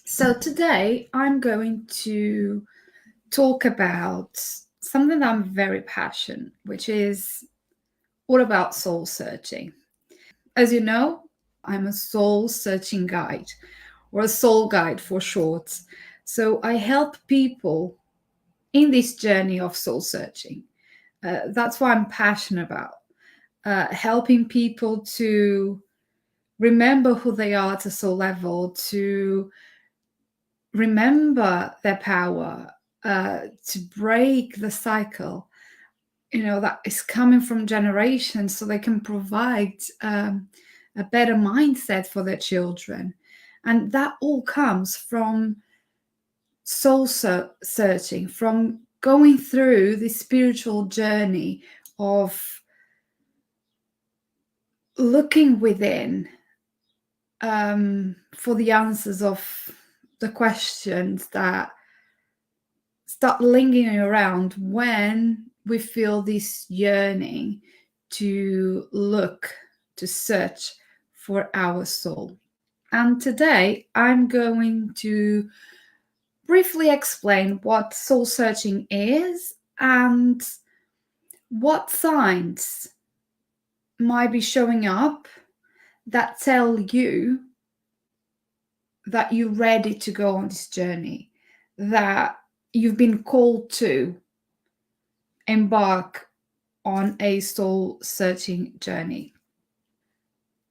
So, today I'm going to talk about something that I'm very passionate, which is all about soul searching. As you know, I'm a soul searching guide, or a soul guide for short. So, I help people in this journey of soul searching. That's what I'm passionate about, helping people to remember who they are at a soul level, to remember their power, to break the cycle, that is coming from generations, so they can provide a better mindset for their children. And that all comes from soul searching, from going through this spiritual journey of looking within, for the answers of the questions that start lingering around when we feel this yearning to look, to search for our soul. And today I'm going to briefly explain what soul searching is and what signs might be showing up that tell you that you're ready to go on this journey, that you've been called to embark on a soul searching journey.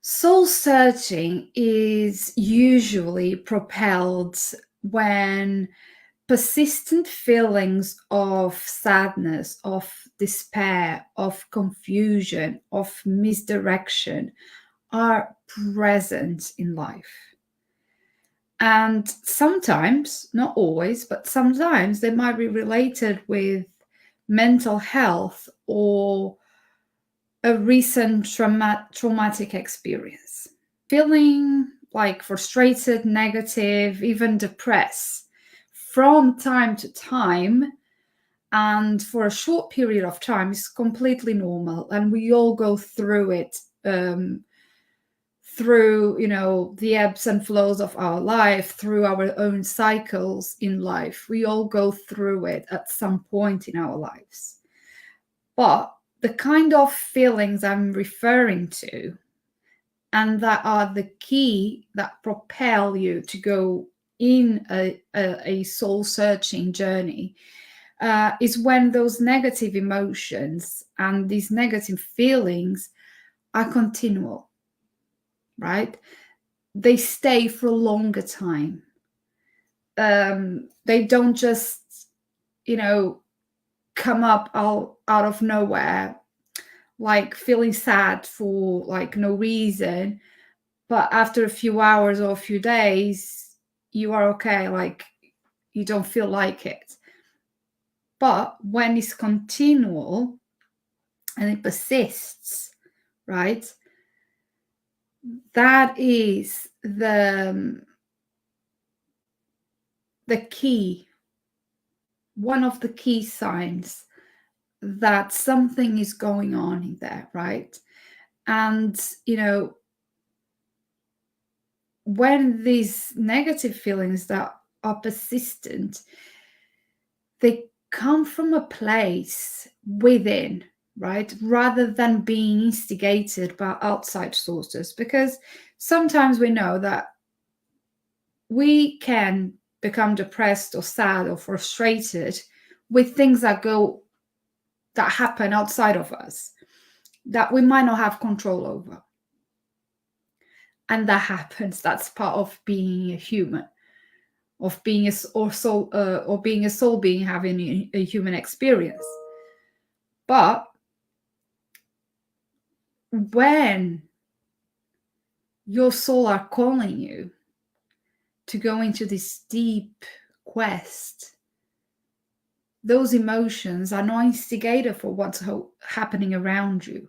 Soul searching is usually propelled when persistent feelings of sadness, of despair, of confusion, of misdirection are present in life. And sometimes, not always, but sometimes they might be related with mental health or a recent traumatic experience. Feeling like frustrated, negative, even depressed from time to time and for a short period of time is completely normal, and we all go through it, through the ebbs and flows of our life, through our own cycles in life. We all go through it at some point in our lives. But the kind of feelings I'm referring to, and that are the key that propel you to go in a soul searching journey, is when those negative emotions and these negative feelings are continual, right? They stay for a longer time. They don't just, come up out of nowhere, like feeling sad for like no reason, but after a few hours or a few days you are okay, like you don't feel like it. But when it's continual and it persists, right, that is the key, one of the key signs that something is going on in there, right? And when these negative feelings that are persistent, they come from a place within, right? Rather than being instigated by outside sources. Because sometimes we know that we can become depressed or sad or frustrated with things that happen outside of us that we might not have control over. And that happens. That's part of being a human, of being or being a soul being, having a human experience. But when your soul are calling you to go into this deep quest, those emotions are not instigated for what's happening around you.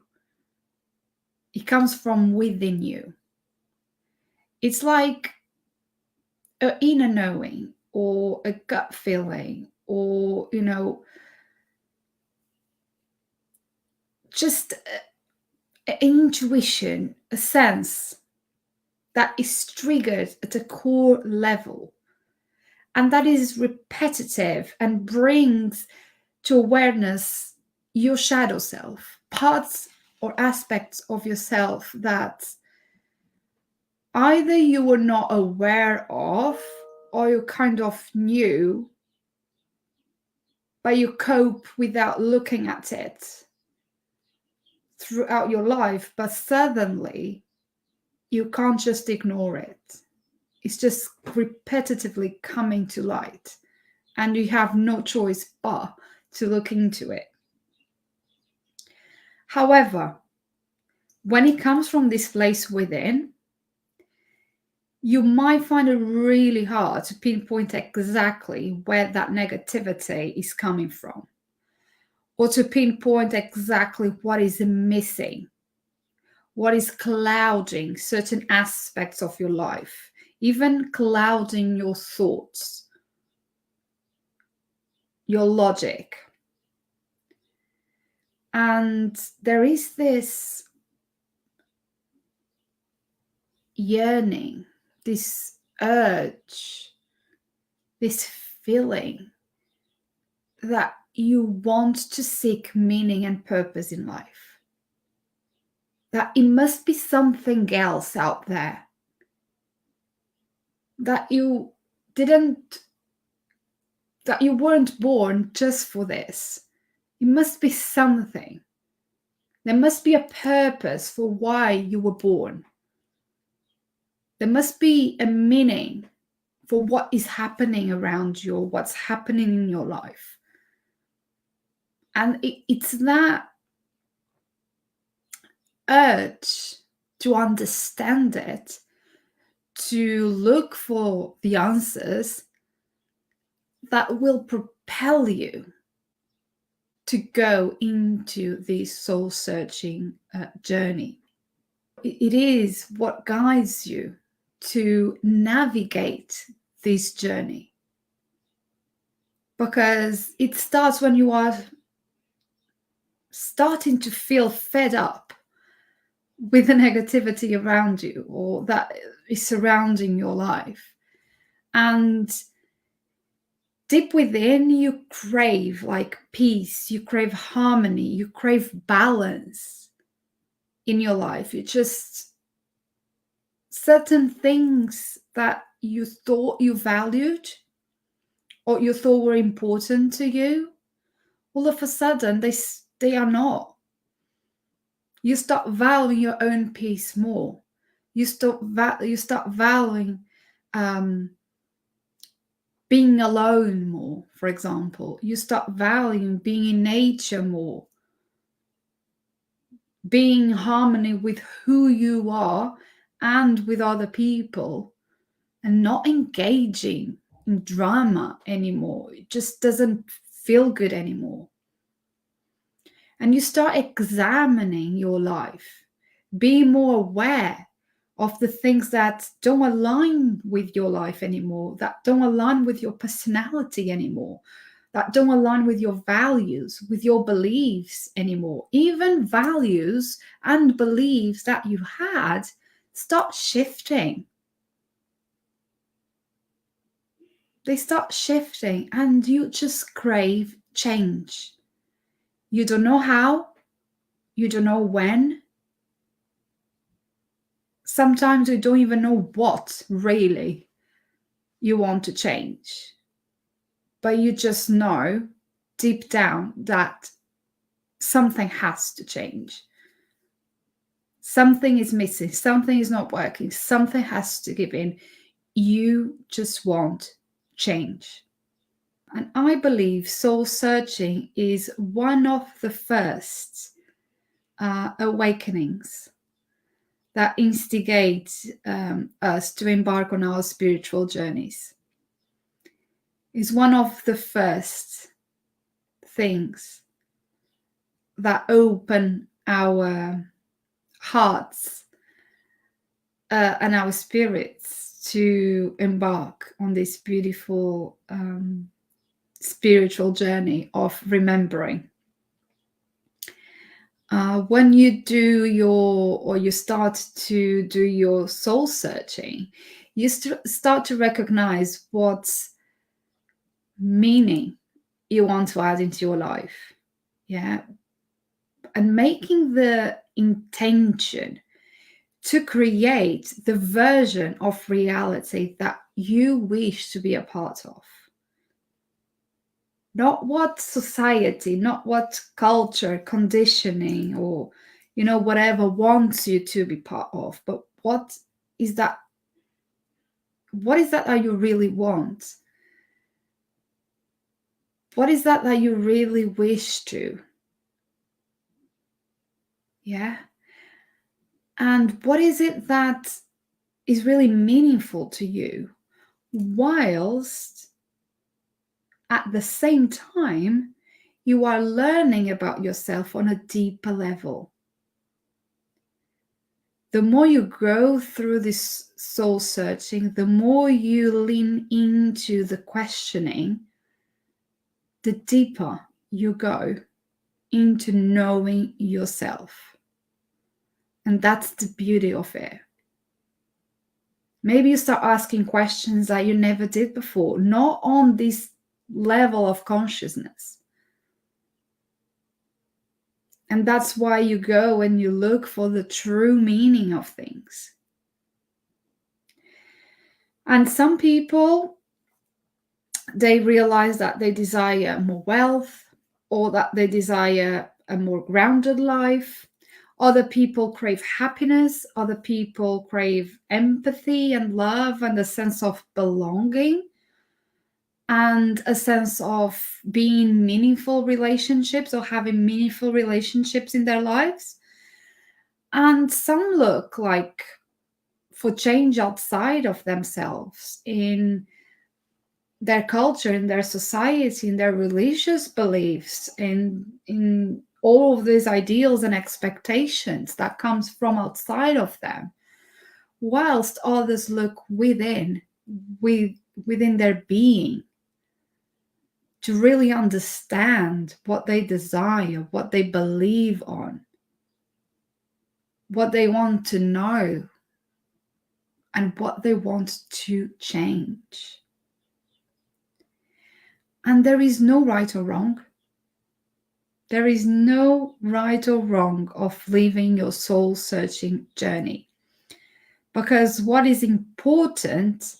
It comes from within you. It's like an inner knowing or a gut feeling, or just an intuition, a sense that is triggered at a core level, And that is repetitive and brings to awareness your shadow self, parts or aspects of yourself that either you were not aware of or you kind of knew, but you cope without looking at it throughout your life, but suddenly you can't just ignore it. It's just repetitively coming to light, and you have no choice but to look into it. However, when it comes from this place within, you might find it really hard to pinpoint exactly where that negativity is coming from, or to pinpoint exactly what is missing, what is clouding certain aspects of your life, even clouding your thoughts, your logic. And there is this yearning, this urge, this feeling that you want to seek meaning and purpose in life. That it must be something else out there. That you weren't born just for this. It must be something. There must be a purpose for why you were born. There must be a meaning for what is happening around you, or what's happening in your life. And it's that urge to understand it, to look for the answers, that will propel you to go into this soul-searching journey. It is what guides you to navigate this journey, because it starts when you are starting to feel fed up with the negativity around you, or that is surrounding your life. And deep within, you crave like peace, you crave harmony, you crave balance in your life. You just, certain things that you thought you valued or you thought were important to you, all of a sudden they are not. You start valuing your own peace more. You start valuing being alone more, for example. You start valuing being in nature more, being in harmony with who you are and with other people, and not engaging in drama anymore. It just doesn't feel good anymore. And you start examining your life, be more aware of the things that don't align with your life anymore, that don't align with your personality anymore, that don't align with your values, with your beliefs anymore. Even values and beliefs that you had start shifting. They start shifting, and you just crave change. You don't know how, you don't know when. Sometimes you don't even know what really you want to change. But you just know deep down that something has to change. Something is missing, something is not working, something has to give in. You just want change. And I believe soul searching is one of the first awakenings that instigate us to embark on our spiritual journeys. Is one of the first things that open our hearts and our spirits to embark on this beautiful spiritual journey of remembering. When you you start to do your soul searching, you start to recognize what's meaning you want to add into your life. Yeah. And making the intention to create the version of reality that you wish to be a part of. Not what society, not what culture, conditioning, or whatever wants you to be part of, but what is that you really want? What is that you really wish to? Yeah. And what is it that is really meaningful to you, whilst at the same time you are learning about yourself on a deeper level? The more you grow through this soul searching, the more you lean into the questioning, the deeper you go into knowing yourself. And that's the beauty of it. Maybe you start asking questions that you never did before, not on this level of consciousness. And that's why you go and you look for the true meaning of things. And some people, they realize that they desire more wealth, or that they desire a more grounded life. Other people crave happiness. Other people crave empathy and love and a sense of belonging and a sense of being meaningful relationships or having meaningful relationships in their lives. And some look like for change outside of themselves, in their culture, in their society, in their religious beliefs, in all of these ideals and expectations that comes from outside of them, whilst others look within their being to really understand what they desire, what they believe on, what they want to know, and what they want to change. And there is no right or wrong. There is no right or wrong of living your soul searching journey. Because what is important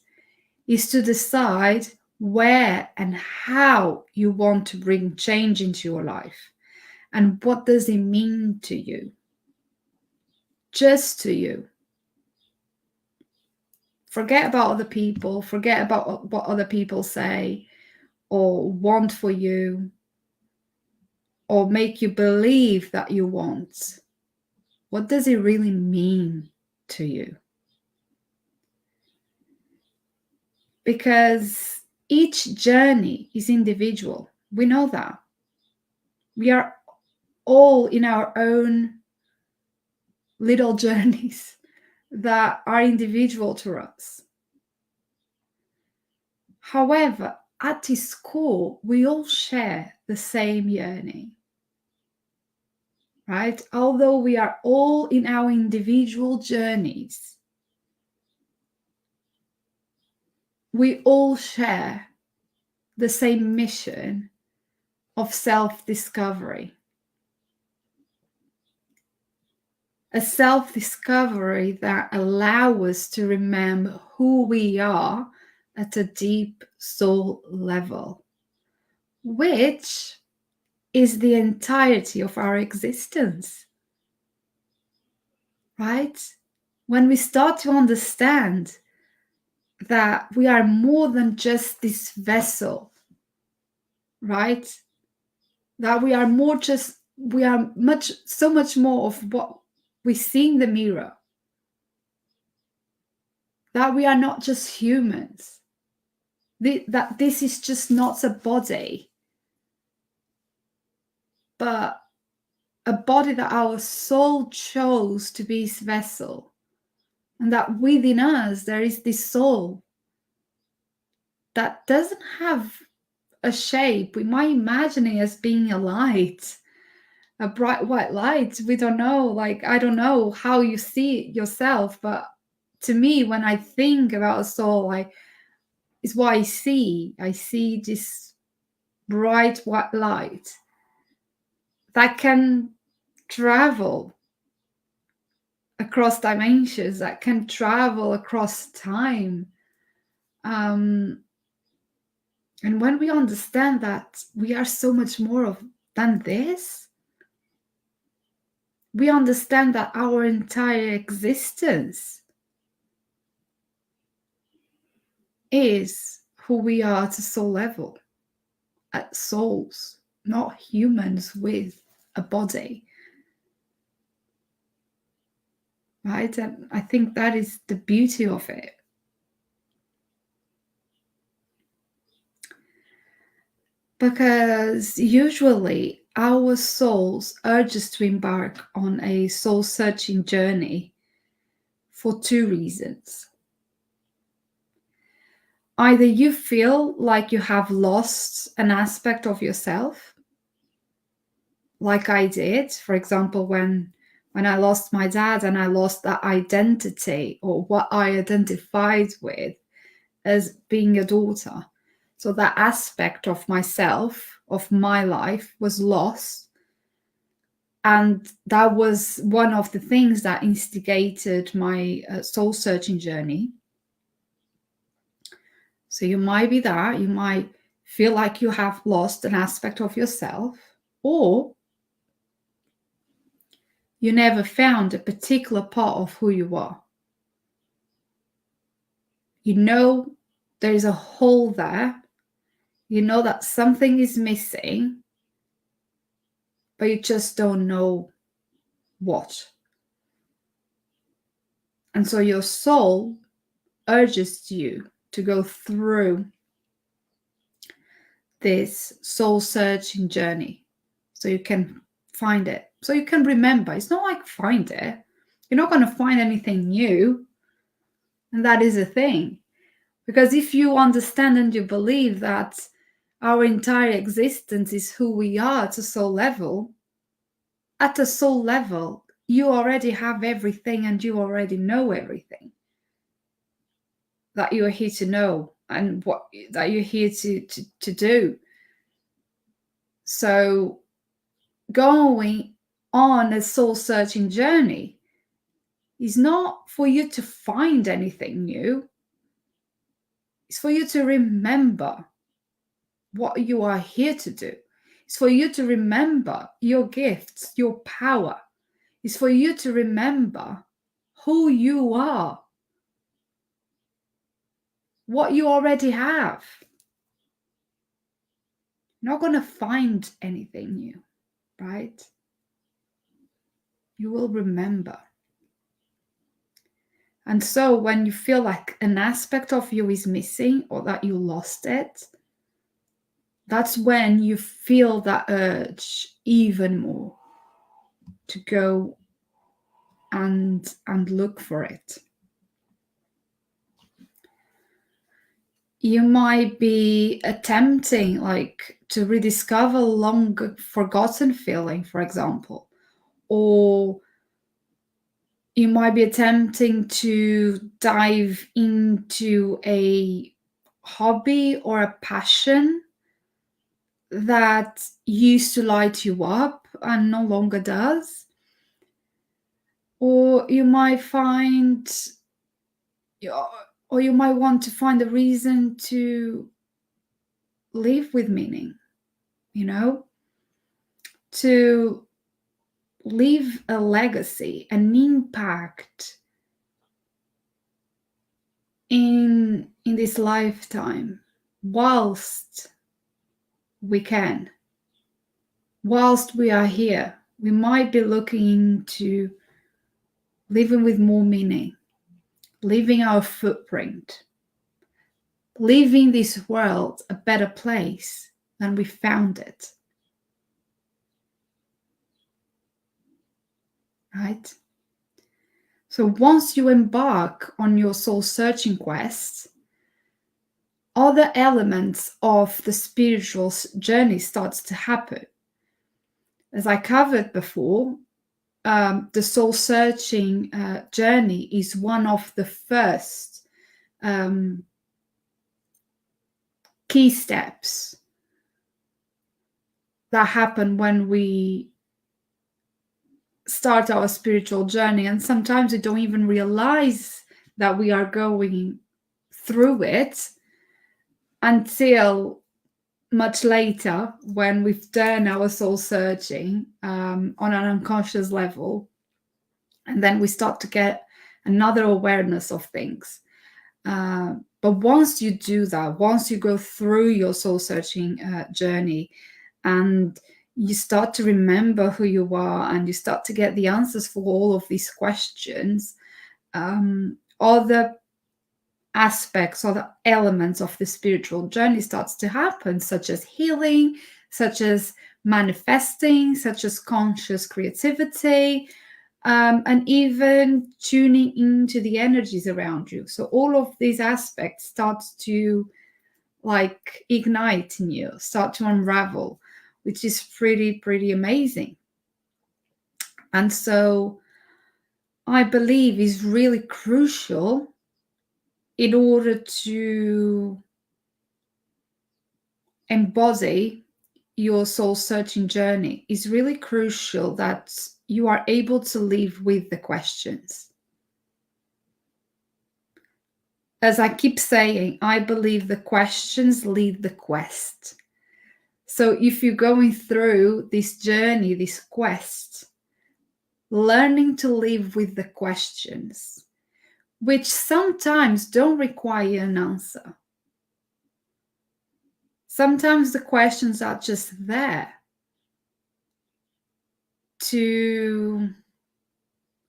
is to decide where and how you want to bring change into your life. And what does it mean to you? Just to you. Forget about other people. Forget about what other people say or want for you, or make you believe that you want. What does it really mean to you? Because each journey is individual. We know that. We are all in our own little journeys that are individual to us. However, at its core, we all share the same yearning, right? Although we are all in our individual journeys, we all share the same mission of self-discovery. A self-discovery that allows us to remember who we are at a deep soul level, which is the entirety of our existence, right? When we start to understand that we are more than just this vessel, right? That we are so much more of what we see in the mirror. That we are not just humans. That this is just not a body, but a body that our soul chose to be its vessel. And that within us there is this soul that doesn't have a shape. We might imagine it as being a light, a bright white light. We don't know, I don't know how you see it yourself, but to me, when I think about a soul, is what I see. I see this bright white light that can travel across dimensions, that can travel across time. And when we understand that we are so much more than this, we understand that our entire existence is who we are at a soul level, at souls, not humans with a body. Right? And I think that is the beauty of it. Because usually our souls urge us to embark on a soul-searching journey for two reasons. Either you feel like you have lost an aspect of yourself, like I did, for example, when I lost my dad and I lost that identity, or what I identified with as being a daughter. So that aspect of myself, of my life, was lost. And that was one of the things that instigated my soul-searching journey. So you might be that, you might feel like you have lost an aspect of yourself, or you never found a particular part of who you are. You know there is a hole there. You know that something is missing, but you just don't know what. And so your soul urges you to go through this soul-searching journey so you can find it, so you can remember. It's not like find it. You're not going to find anything new. And that is a thing. Because if you understand and you believe that our entire existence is who we are at a soul level, you already have everything and you already know everything that you are here to know and what that you're here to do. So going on a soul-searching journey is not for you to find anything new. It's for you to remember what you are here to do. It's for you to remember your gifts, your power. It's for you to remember who you are, what you already have. You're not going to find anything new, right? You will remember. And so when you feel like an aspect of you is missing or that you lost it, that's when you feel that urge even more to go and look for it. You might be attempting to rediscover long forgotten feeling, for example, or you might be attempting to dive into a hobby or a passion that used to light you up and no longer does. Or you might want to find a reason to live with meaning, to leave a legacy, an impact in this lifetime whilst we can. Whilst we are here, we might be looking into living with more meaning, leaving our footprint, leaving this world a better place than we found it. Right? So once you embark on your soul-searching quest, other elements of the spiritual journey starts to happen. As I covered before, the soul-searching journey is one of the first key steps that happen when we start our spiritual journey. And sometimes we don't even realize that we are going through it until much later, when we've done our soul searching on an unconscious level, and then we start to get another awareness of things. But once you do that, once you go through your soul searching journey, and you start to remember who you are, and you start to get the answers for all of these questions, other aspects or the elements of the spiritual journey starts to happen, such as healing, such as manifesting, such as conscious creativity, and even tuning into the energies around you. So all of these aspects start to like ignite in you, start to unravel, which is pretty amazing. And so I believe is really crucial in order to embody your soul searching journey. Is really crucial that you are able to live with the questions. As I keep saying, I believe the questions lead the quest. So if you're going through this journey, this quest, learning to live with the questions, which sometimes don't require an answer. Sometimes the questions are just there to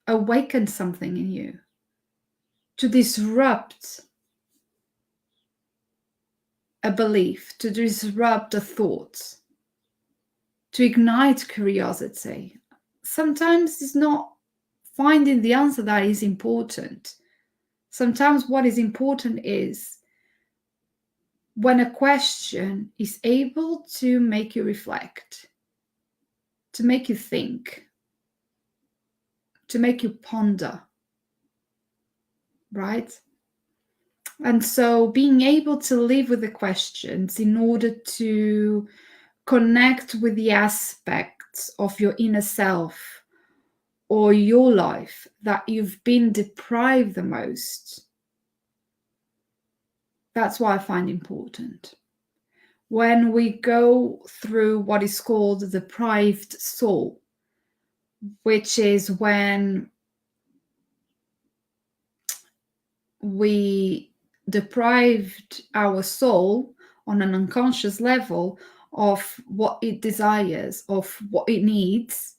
awaken something in you, to disrupt a belief, to disrupt a thought, to ignite curiosity. Sometimes it's not finding the answer that is important. Sometimes what is important is when a question is able to make you reflect, to make you think, to make you ponder, right? And so being able to live with the questions in order to connect with the aspects of your inner self or your life that you've been deprived the most. That's what I find important. When we go through what is called the deprived soul, which is when we deprived our soul on an unconscious level of what it desires, of what it needs.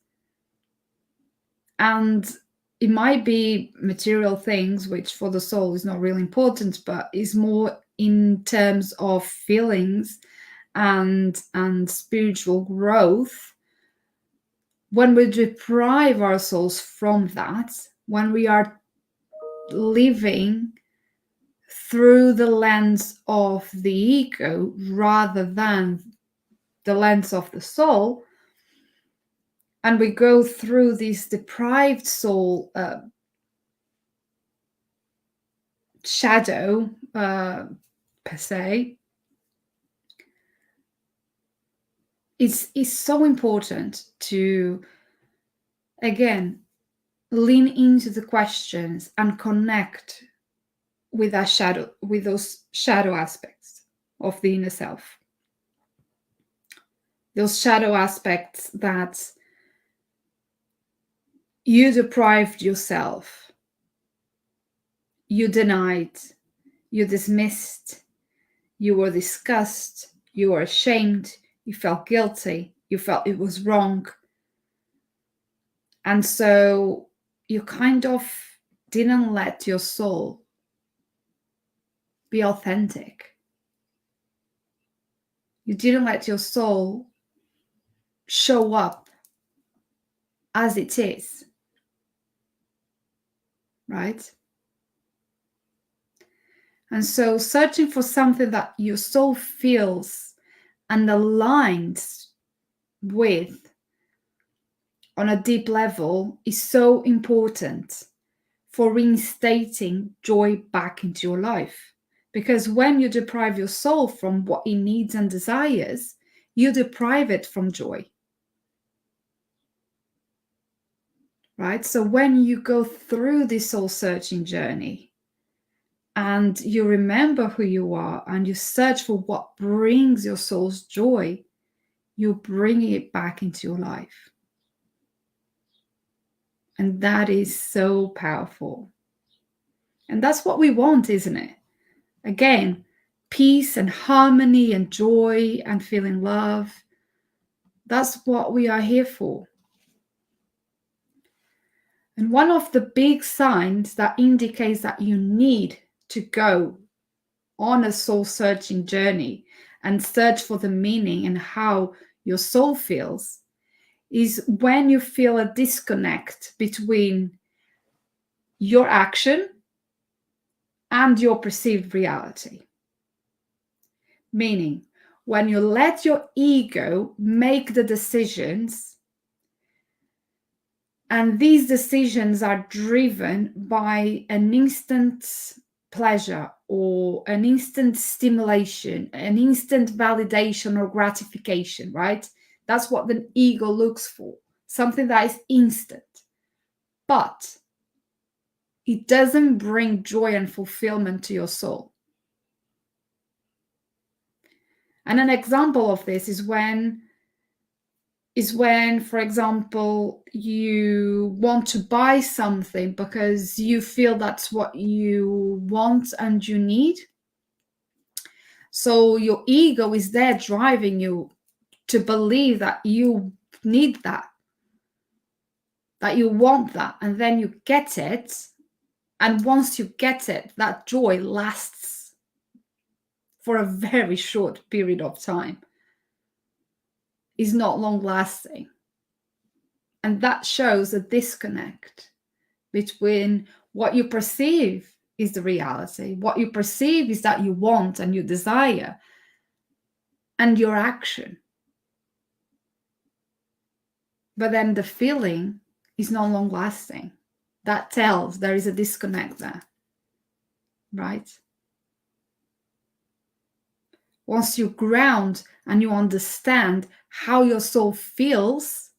And it might be material things, which for the soul is not really important, but is more in terms of feelings and spiritual growth. When we deprive our souls from that, when we are living through the lens of the ego rather than the lens of the soul, and we go through this deprived soul shadow per se, it's so important to, again, lean into the questions and connect with that shadow, with those shadow aspects of the inner self. Those shadow aspects that you deprived yourself, you denied, you dismissed, you were disgusted, you were ashamed, you felt guilty, you felt it was wrong. And so you kind of didn't let your soul be authentic. You didn't let your soul show up as it is, right? And so searching for something that your soul feels and aligns with on a deep level is so important for reinstating joy back into your life. Because when you deprive your soul from what it needs and desires, you deprive it from joy. Right? So when you go through this soul searching journey and you remember who you are and you search for what brings your soul's joy, you're bringing it back into your life. And that is so powerful. And that's what we want, isn't it? Again, peace and harmony and joy and feeling love. That's what we are here for. And one of the big signs that indicates that you need to go on a soul searching journey and search for the meaning and how your soul feels is when you feel a disconnect between your action and your perceived reality. Meaning, when you let your ego make the decisions, and these decisions are driven by an instant pleasure or an instant stimulation, an instant validation or gratification, right? That's what the ego looks for, something that is instant. But it doesn't bring joy and fulfillment to your soul. And an example of this is when, for example, you want to buy something because you feel that's what you want and you need. So your ego is there driving you to believe that you need that you want that, and then you get it. And once you get it, that joy lasts for a very short period of time. Is not long lasting. And that shows a disconnect between what you perceive is the reality, what you perceive is that you want and you desire, and your action. But then the feeling is not long lasting. That tells there is a disconnect there, right? Once you ground and you understand how your soul feels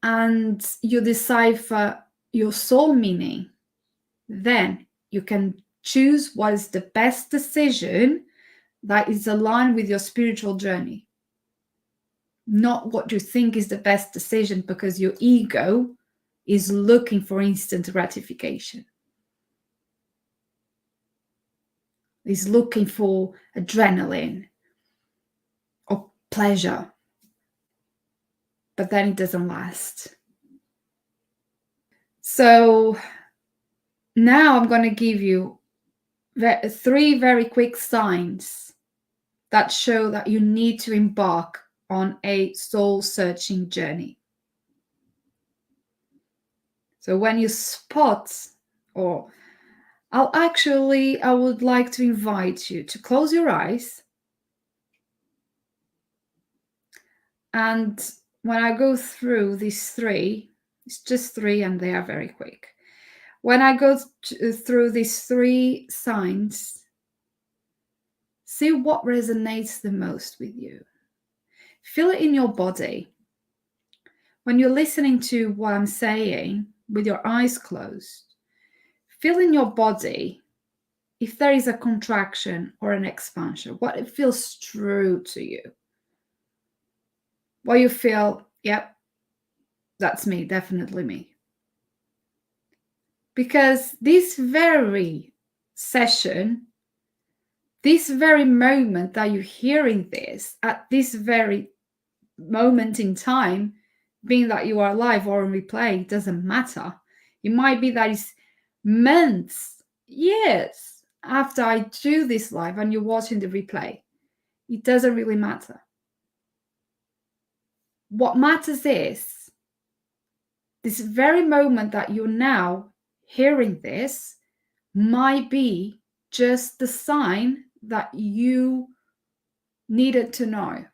and you decipher your soul meaning, then you can choose what is the best decision that is aligned with your spiritual journey. Not what you think is the best decision because your ego is looking for instant gratification. Is looking for adrenaline or pleasure, but then it doesn't last. So now I'm going to give you 3 very quick signs that show that you need to embark on a soul-searching journey. So when you spot, or I would like to invite you to close your eyes. And when I go through these 3, it's just 3 and they are very quick. When I go through these 3 signs, see what resonates the most with you. Feel it in your body. When you're listening to what I'm saying with your eyes closed, feel in your body if there is a contraction or an expansion, what it feels true to you. What you feel, yep, that's me, definitely me. Because this very session, this very moment that you're hearing this, at this very moment in time, being that you are live or on replay, doesn't matter. It might be that it's months, years after I do this live and you're watching the replay. It doesn't really matter. What matters is this very moment that you're now hearing this might be just the sign that you needed to know,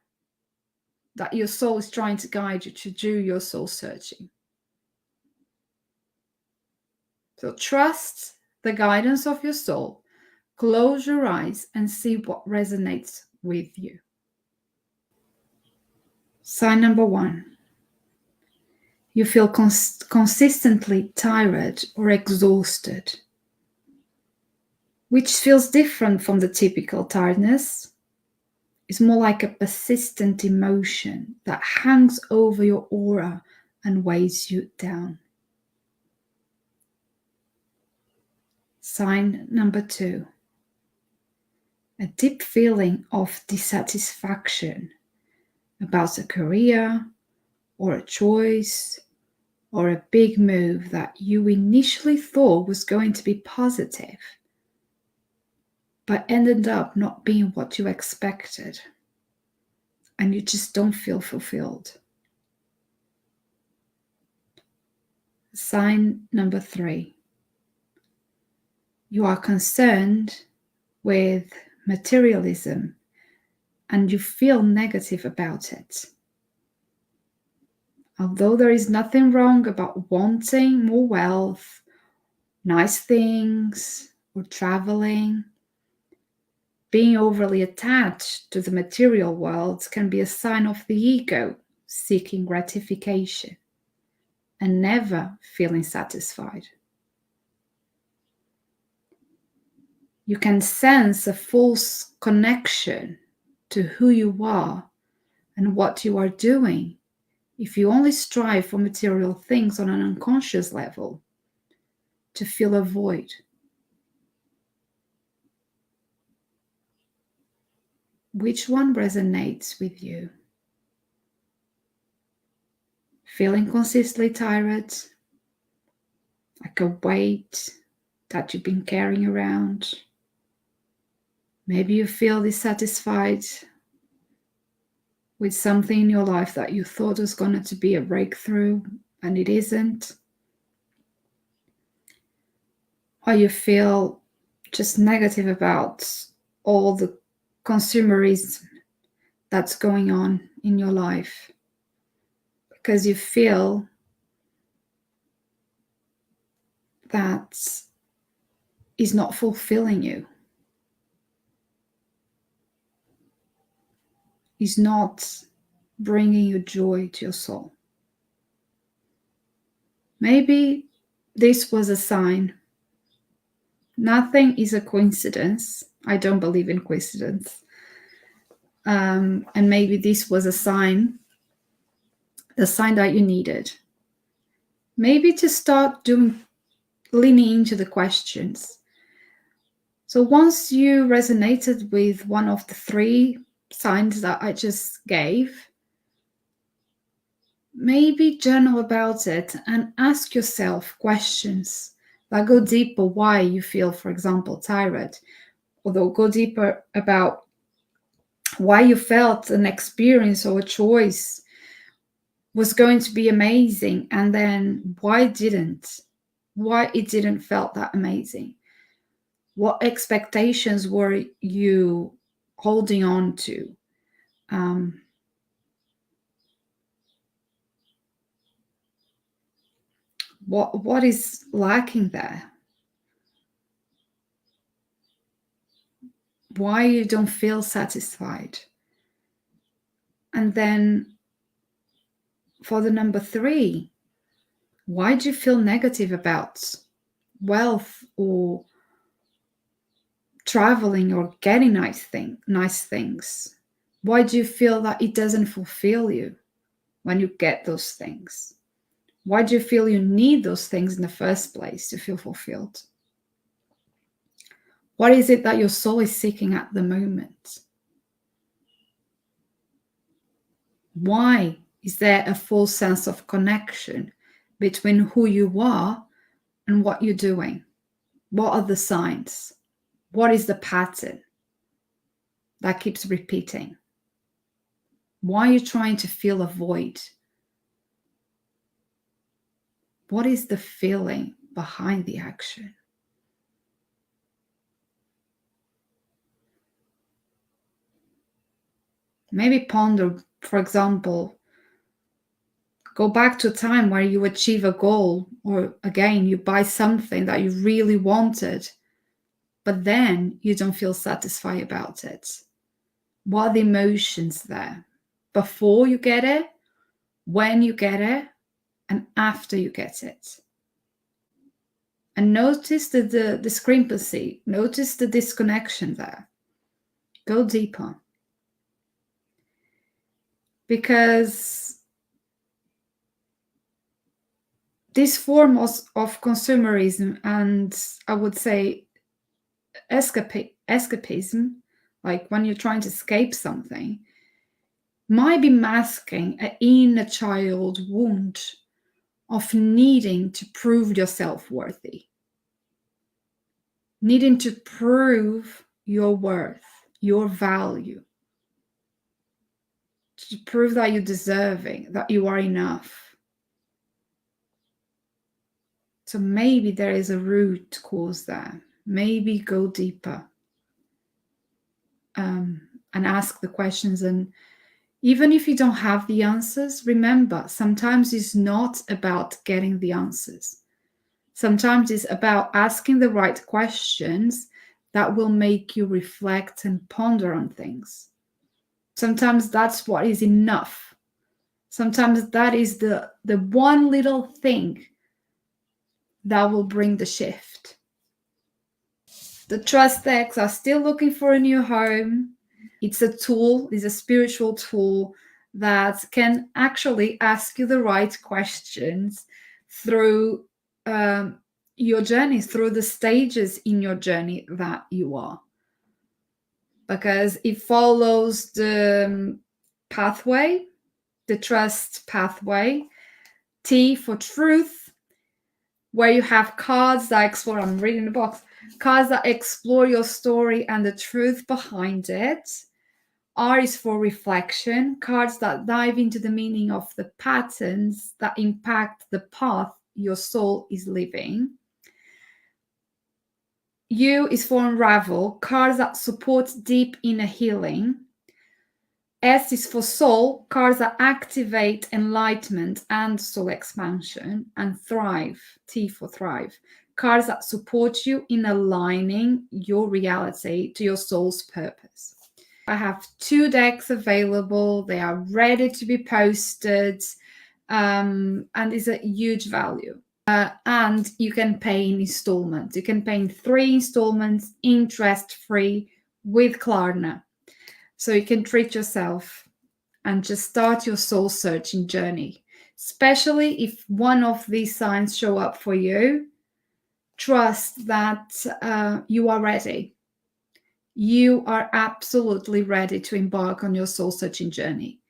that your soul is trying to guide you to do your soul searching. So trust the guidance of your soul, Close your eyes and see what resonates with you. Sign number 1. You feel consistently tired or exhausted, which feels different from the typical tiredness. It's more like a persistent emotion that hangs over your aura and weighs you down. Sign number 2. A deep feeling of dissatisfaction about a career or a choice or a big move that you initially thought was going to be positive, but ended up not being what you expected, and you just don't feel fulfilled. Sign number 3. You are concerned with materialism and you feel negative about it. Although there is nothing wrong about wanting more wealth, nice things, or traveling, being overly attached to the material world can be a sign of the ego seeking gratification and never feeling satisfied. You can sense a false connection to who you are and what you are doing if you only strive for material things on an unconscious level to fill a void. Which one resonates with you? Feeling consistently tired, like a weight that you've been carrying around? Maybe you feel dissatisfied with something in your life that you thought was going to be a breakthrough and it isn't. Or you feel just negative about all the consumerism that's going on in your life because you feel that is not fulfilling you. Is not bringing you joy to your soul. Maybe this was a sign. Nothing is a coincidence. I don't believe in coincidence. And maybe this was a sign, the sign that you needed. Maybe to start leaning into the questions. So once you resonated with one of the 3 signs that I just gave, maybe journal about it and ask yourself questions that go deeper why you feel, for example, tired, or they'll go deeper about why you felt an experience or a choice was going to be amazing and then why it didn't felt that amazing. What expectations were you holding on to? What is lacking there? Why you don't feel satisfied? And then for the number 3, why do you feel negative about wealth or traveling or getting nice things? Why do you feel that it doesn't fulfill you when you get those things? Why do you feel you need those things in the first place to feel fulfilled? What is it that your soul is seeking at the moment? Why is there a full sense of connection between who you are and what you're doing? What are the signs? What is the pattern that keeps repeating? Why are you trying to fill a void? What is the feeling behind the action? Maybe ponder, for example, go back to a time where you achieve a goal, or again, you buy something that you really wanted but then you don't feel satisfied about it. What are the emotions there? Before you get it, when you get it, and after you get it. And notice the discrepancy, notice the disconnection there. Go deeper. Because this form of consumerism and I would say escapism, like when you're trying to escape something, might be masking an inner child wound of needing to prove yourself worthy, needing to prove your worth, your value, to prove that you're deserving, that you are enough. So maybe there is a root cause there. Maybe go deeper and ask the questions. And even if you don't have the answers, remember, sometimes it's not about getting the answers. Sometimes it's about asking the right questions that will make you reflect and ponder on things. Sometimes that's what is enough. Sometimes that is the one little thing that will bring the shift. The trust decks are still looking for a new home. It's a tool, it's a spiritual tool that can actually ask you the right questions through your journey, through the stages in your journey that you are. Because it follows the pathway, the trust pathway. T for truth, where you have cards that explore, I'm reading the box, cards that explore your story and the truth behind it. R is for reflection, cards that dive into the meaning of the patterns that impact the path your soul is living. U is for unravel, cards that support deep inner healing. S is for soul, cards that activate enlightenment and soul expansion. And thrive, T for thrive, cards that support you in aligning your reality to your soul's purpose. I have 2 decks available. They are ready to be posted, and it's a huge value. And you can pay in installments. You can pay in 3 installments, interest-free, with Klarna. So you can treat yourself and just start your soul searching journey. Especially if one of these signs show up for you, trust that you are ready. You are absolutely ready to embark on your soul searching journey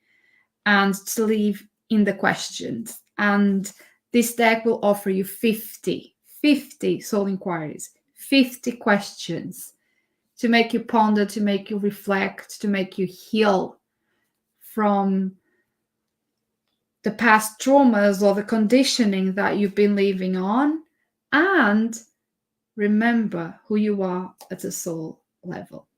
and to live in the questions. And this deck will offer you 50 soul inquiries, 50 questions to make you ponder, to make you reflect, to make you heal from the past traumas or the conditioning that you've been living on, and remember who you are at a soul level.